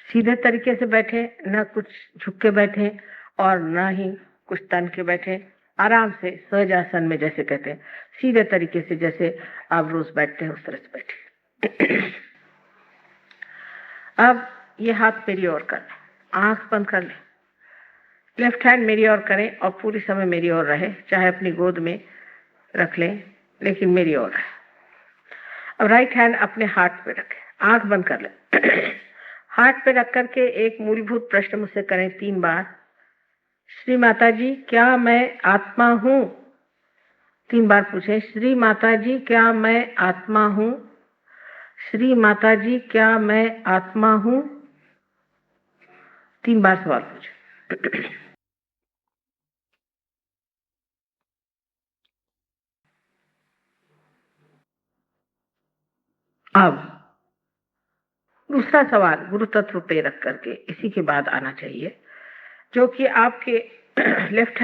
सीधे तरीके से बैठे, न कुछ झुक के बैठे और न ही कुछ तन के बैठे, आराम से सहज आसन में, जैसे कहते हैं सीधे तरीके से जैसे आप रोज बैठते हैं उस तरह से बैठे। अब ये हाथ मेरी ओर कर लें, आंख बंद कर लें, लेफ्ट हैंड मेरी ओर करें और पूरी समय मेरी ओर रहे, चाहे अपनी गोद में रख लें लेकिन मेरी ओर रहे। अब राइट हैंड अपने हार्ट पे रखें, आंख बंद कर लें। हार्ट पे रख करके एक मूलभूत प्रश्न मुझसे करें 3 बार। श्री माता जी क्या मैं आत्मा हूँ? 3 बार पूछें, श्री माता जी क्या मैं आत्मा हूँ? श्री माता जी क्या मैं आत्मा हूँ? 3 बार सवाल पूछें। अब दूसरा सवाल गुरु तत्व पे रख करके इसी के बाद आना चाहिए, जो कि आपके लेफ्ट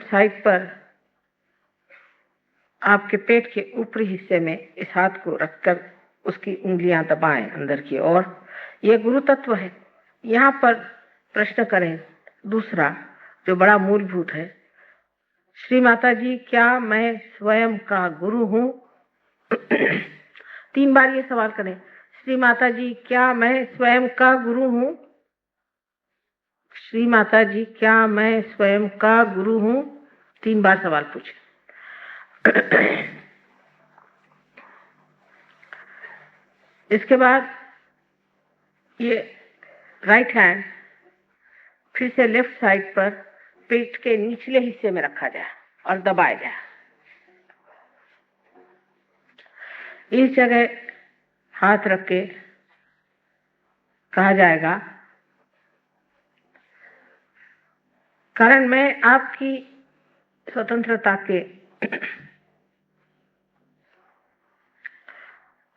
साइड पर आपके पेट के ऊपरी हिस्से में इस हाथ को रखकर उसकी उंगलियां दबाएं अंदर की ओर। यह गुरु तत्व है। यहाँ पर प्रश्न करें दूसरा, जो बड़ा मूलभूत है, श्री माता जी क्या मैं स्वयं का गुरु हूँ? 3 बार ये सवाल करें, श्री माता जी क्या मैं स्वयं का गुरु हूँ? श्री माता जी क्या मैं स्वयं का गुरु हूँ? 3 बार सवाल पूछे। इसके बाद ये राइट हैंड फिर से लेफ्ट साइड पर पेट के निचले हिस्से में रखा जाए और दबाया जाए। इस जगह हाथ रख के कहा जाएगा, कारण मैं आपकी स्वतंत्रता के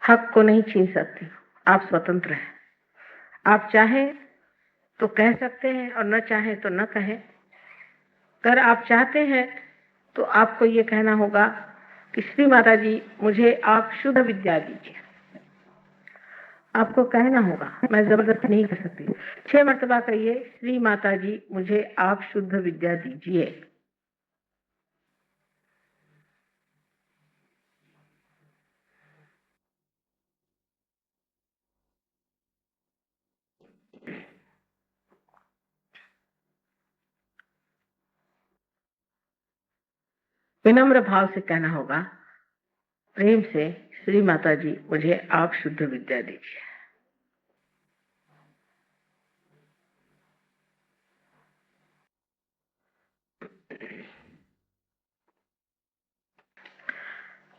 हक को नहीं छीन सकती। आप स्वतंत्र हैं। आप चाहें तो कह सकते हैं और न चाहें तो न कहें। अगर आप चाहते हैं तो आपको ये कहना होगा कि श्री माता जी मुझे आप शुद्ध विद्या दीजिए। आपको कहना होगा, मैं जबरदस्ती नहीं कर सकती। 6 मर्तबा कहिए, श्री माता जी मुझे आप शुद्ध विद्या दीजिए। विनम्र भाव से कहना होगा, प्रेम से, श्री माता जी मुझे आप शुद्ध विद्या दीजिए।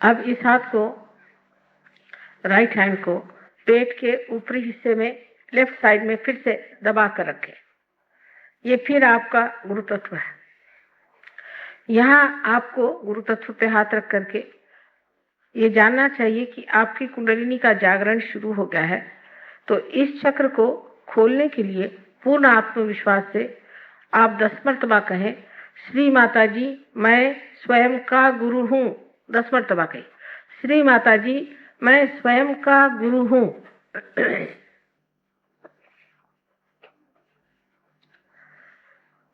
अब इस हाथ को, राइट हैंड को पेट के ऊपरी हिस्से में लेफ्ट साइड में फिर से दबा कर रखें। ये फिर आपका गुरु तत्व है। यहाँ आपको गुरु तत्व पे हाथ रख करके ये जानना चाहिए कि आपकी कुंडलिनी का जागरण शुरू हो गया है। तो इस चक्र को खोलने के लिए पूर्ण आत्मविश्वास से आप 10 मर्तबा कहें, श्री माता जी मैं स्वयं का गुरु हूँ। 10 मर्तबा कहें, श्री माता जी मैं स्वयं का गुरु हूँ।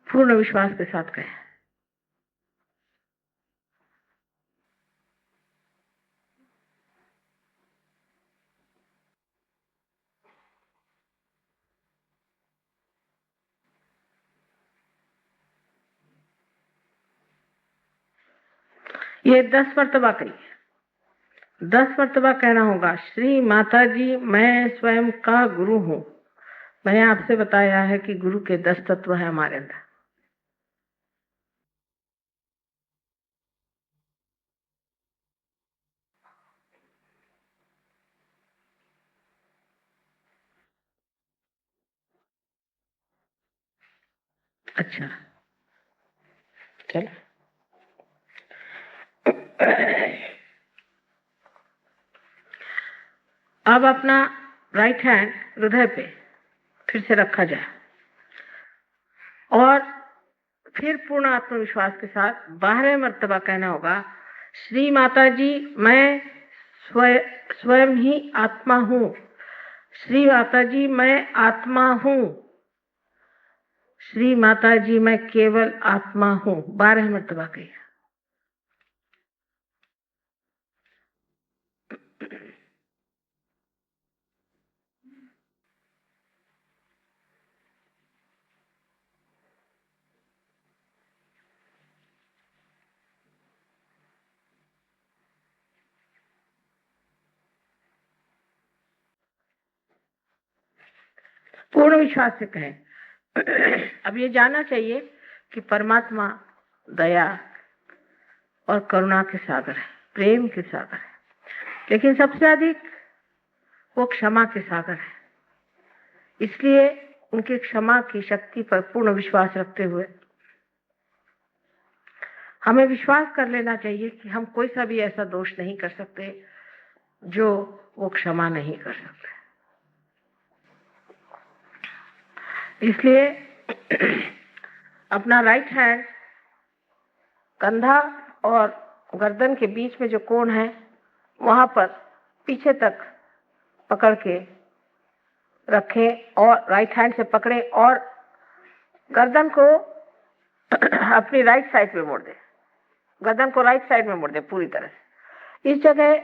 पूर्ण विश्वास के साथ कहें। ये 10 मर्तबा कहिए। 10 मर्तबा कहना होगा, श्री माता जी मैं स्वयं का गुरु हूँ। मैंने आपसे बताया है कि गुरु के 10 तत्व है हमारे अंदर। अच्छा, चल अब अपना राइट हैंड हृदय पे फिर से रखा जाए और फिर पूर्ण आत्मविश्वास के साथ 12वें मर्तबा कहना होगा, श्री माता जी मैं स्वयं ही आत्मा हूँ। श्री माता जी मैं आत्मा हूँ, श्री माता जी मैं केवल आत्मा हूँ, 12 मर्तबा कही। पूर्ण विश्वास से कहें। अब ये जानना चाहिए कि परमात्मा दया और करुणा के सागर है, प्रेम के सागर है, लेकिन सबसे अधिक वो क्षमा के सागर है। इसलिए उनकी क्षमा की शक्ति पर पूर्ण विश्वास रखते हुए हमें विश्वास कर लेना चाहिए कि हम कोई सा भी ऐसा दोष नहीं कर सकते जो वो क्षमा नहीं कर सकते। इसलिए अपना राइट हैंड कंधा और गर्दन के बीच में जो कोण है वहां पर पीछे तक पकड़ के रखें और राइट हैंड से पकड़े और गर्दन को अपनी राइट साइड में मोड़ दें, गर्दन को राइट साइड में मोड़ दें पूरी तरह से। इस जगह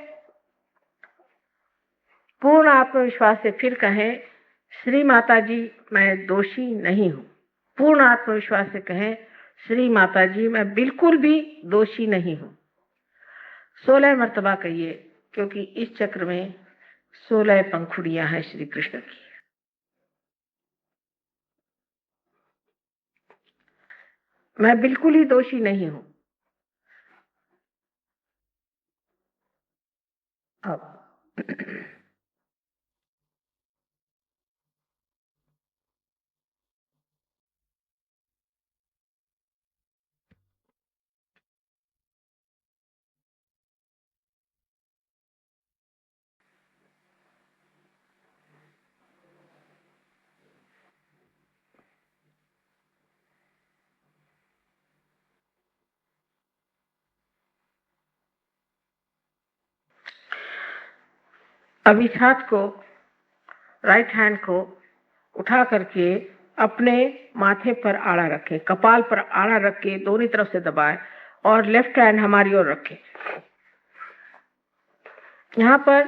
पूर्ण आत्मविश्वास से फिर कहें, श्री माता जी मैं दोषी नहीं हूं। पूर्ण आत्मविश्वास से कहें, श्री माता जी मैं बिल्कुल भी दोषी नहीं हूं। 16 मर्तबा कहिए, क्योंकि इस चक्र में 16 पंखुड़ियां हैं श्री कृष्ण की। मैं बिल्कुल ही दोषी नहीं हूं। अब अब इस हाथ को, राइट हैंड को उठा करके अपने माथे पर आड़ा रखें, कपाल पर आड़ा रख के दोनों तरफ से दबाएं और लेफ्ट हैंड हमारी ओर रखें। यहाँ पर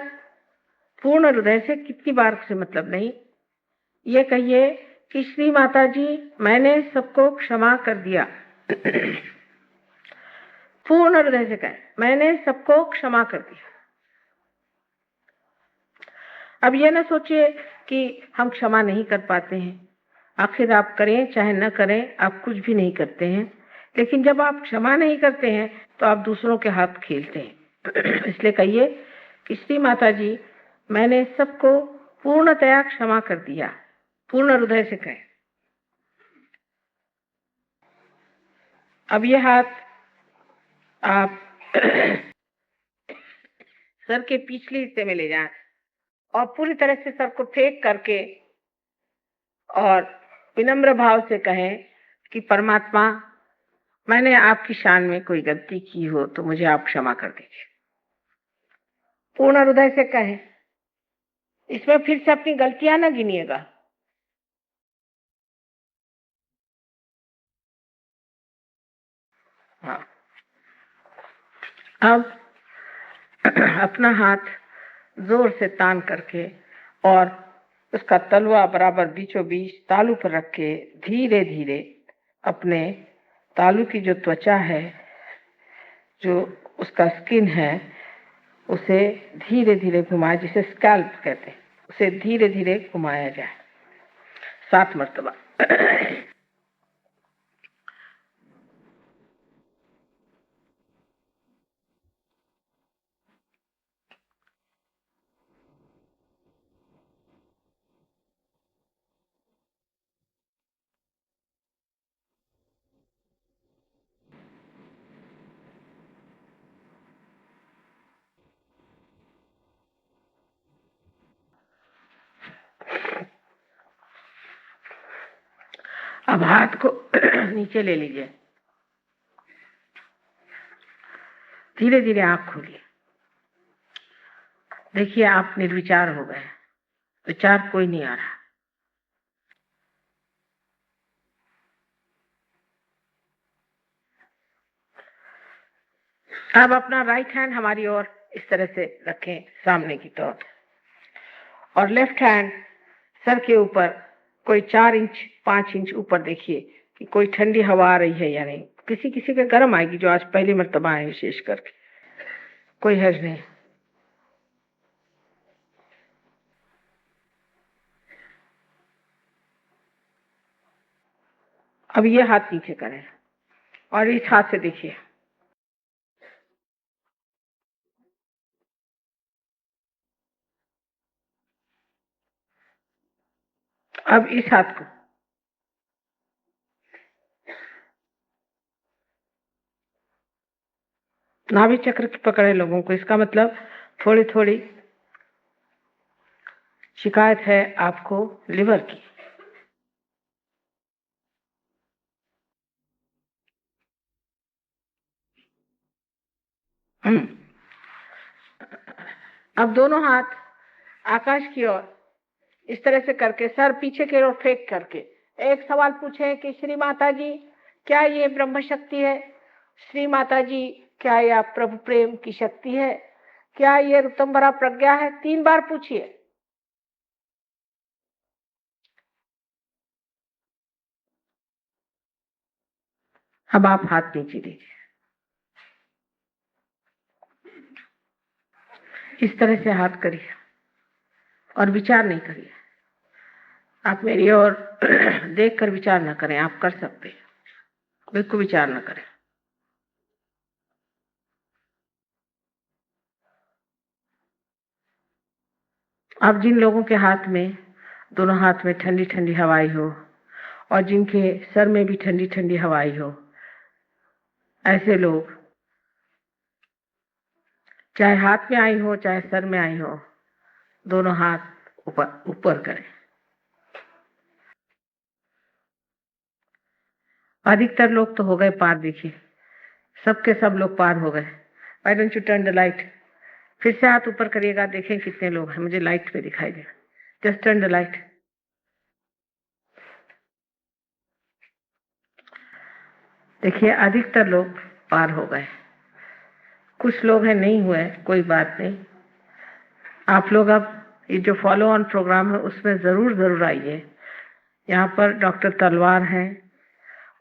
पूर्ण हृदय से कितनी बार से मतलब नहीं, ये कहिए कि श्री माता जी मैंने सबको क्षमा कर दिया। पूर्ण हृदय से कहें, मैंने सबको क्षमा कर दिया। अब ये ना सोचिए कि हम क्षमा नहीं कर पाते हैं। आखिर आप करें चाहे न करें, आप कुछ भी नहीं करते हैं, लेकिन जब आप क्षमा नहीं करते हैं तो आप दूसरों के हाथ खेलते हैं। इसलिए कहिए कि श्री माता जी मैंने सबको पूर्णतया क्षमा कर दिया। पूर्ण हृदय से कहें। अब ये हाथ आप सर के पिछले हिस्से में ले जाएं और पूरी तरह से सर को फेंक करके और विनम्र भाव से कहें कि परमात्मा मैंने आपकी शान में कोई गलती की हो तो मुझे आप क्षमा कर दीजिए। पूर्ण हृदय से कहें। इसमें फिर से अपनी गलतियां ना गिनिएगा। हाँ। अब अपना हाथ जोर से तान करके और उसका तलवा बराबर बीचों बीच तालू पर रख के धीरे धीरे अपने तालू की जो त्वचा है, जो उसका स्किन है, उसे धीरे धीरे घुमाए, जिसे स्कैल्प कहते हैं, उसे धीरे धीरे घुमाया जाए 7 मर्तबा। अब हाथ को नीचे ले लीजिए, धीरे धीरे आंख खोलिए। देखिए आप निर्विचार हो गए। विचार कोई नहीं आ रहा। अब अपना राइट हैंड हमारी ओर इस तरह से रखें सामने की तरफ, और लेफ्ट हैंड सर के ऊपर कोई 4 इंच 5 इंच ऊपर देखिए कि कोई ठंडी हवा आ रही है या नहीं। किसी किसी के गर्म आएगी जो आज पहली मर्तबा आए विशेष करके, कोई हर्ज नहीं। अब ये हाथ नीचे करें और इस हाथ से देखिए, अब इस हाथ को नाभि चक्र की पकड़े लोगों को, इसका मतलब थोड़ी थोड़ी शिकायत है आपको लिवर की। अब दोनों हाथ आकाश की ओर इस तरह से करके सर पीछे की ओर फेंक करके एक सवाल पूछे कि श्री माता जी क्या ये ब्रह्म शक्ति है? श्री माता जी क्या यह प्रभु प्रेम की शक्ति है? क्या ये ऋतंभरा प्रज्ञा है? 3 बार पूछिए। अब आप हाथ नीचे दीजिए, इस तरह से हाथ करिए और विचार नहीं करिए। आप मेरी ओर देखकर विचार न करें, आप कर सकते हैं, बिल्कुल विचार न करें। अब जिन लोगों के हाथ में, दोनों हाथ में ठंडी ठंडी हवाई हो और जिनके सर में भी ठंडी ठंडी हवाई हो, ऐसे लोग चाहे हाथ में आई हो चाहे सर में आई हो, दोनों हाथ ऊपर ऊपर करें। अधिकतर लोग तो हो गए पार, देखिए सबके सब लोग पार हो गए। Why don't U turn the light? फिर से हाथ ऊपर करिएगा, देखें कितने लोग हैं, मुझे लाइट पे दिखाई दे। Just turn the light. देखिए अधिकतर लोग पार हो गए, कुछ लोग हैं नहीं हुए, कोई बात नहीं। आप लोग अब ये जो फॉलो ऑन प्रोग्राम है उसमें जरूर जरूर आइए। यहाँ पर डॉक्टर तलवार हैं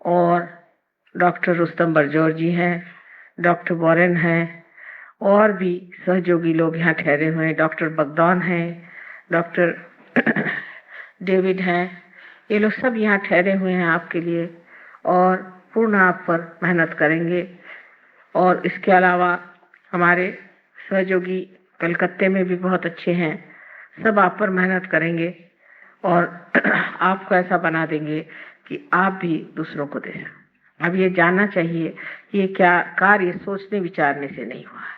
और डॉक्टर रुस्तम बरजोर जी हैं, डॉक्टर वॉरेन हैं, और भी सहयोगी लोग यहाँ ठहरे हुए हैं। डॉक्टर बगदौन हैं, डॉक्टर डेविड हैं, ये लोग सब यहाँ ठहरे हुए हैं आपके लिए और पूर्ण आप पर मेहनत करेंगे। और इसके अलावा हमारे सहयोगी कलकत्ते में भी बहुत अच्छे हैं, सब आप पर मेहनत करेंगे और आपको ऐसा बना देंगे कि आप भी दूसरों को दें। अब ये जानना चाहिए कि ये क्या कार्य सोचने विचारने से नहीं हुआ है,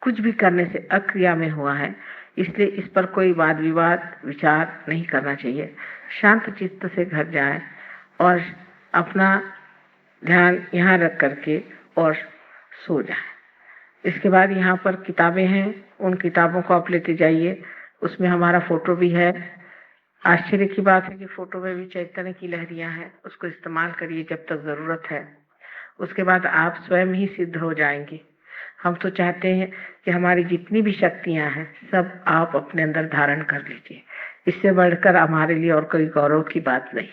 कुछ भी करने से अक्रिया में हुआ है, इसलिए इस पर कोई वाद विवाद विचार नहीं करना चाहिए। शांत चित्त से घर जाएं और अपना ध्यान यहाँ रख करके और सो जाएं। इसके बाद यहाँ पर किताबें हैं, उन किताबों को आप लेते जाइए, उसमें हमारा फोटो भी है। आश्चर्य की बात है कि फोटो में भी चैतन्य की लहरियां हैं, उसको इस्तेमाल करिए जब तक जरूरत है, उसके बाद आप स्वयं ही सिद्ध हो जाएंगे। हम तो चाहते हैं कि हमारी जितनी भी शक्तियां हैं सब आप अपने अंदर धारण कर लीजिए, इससे बढ़कर हमारे लिए और कोई गौरव की बात नहीं।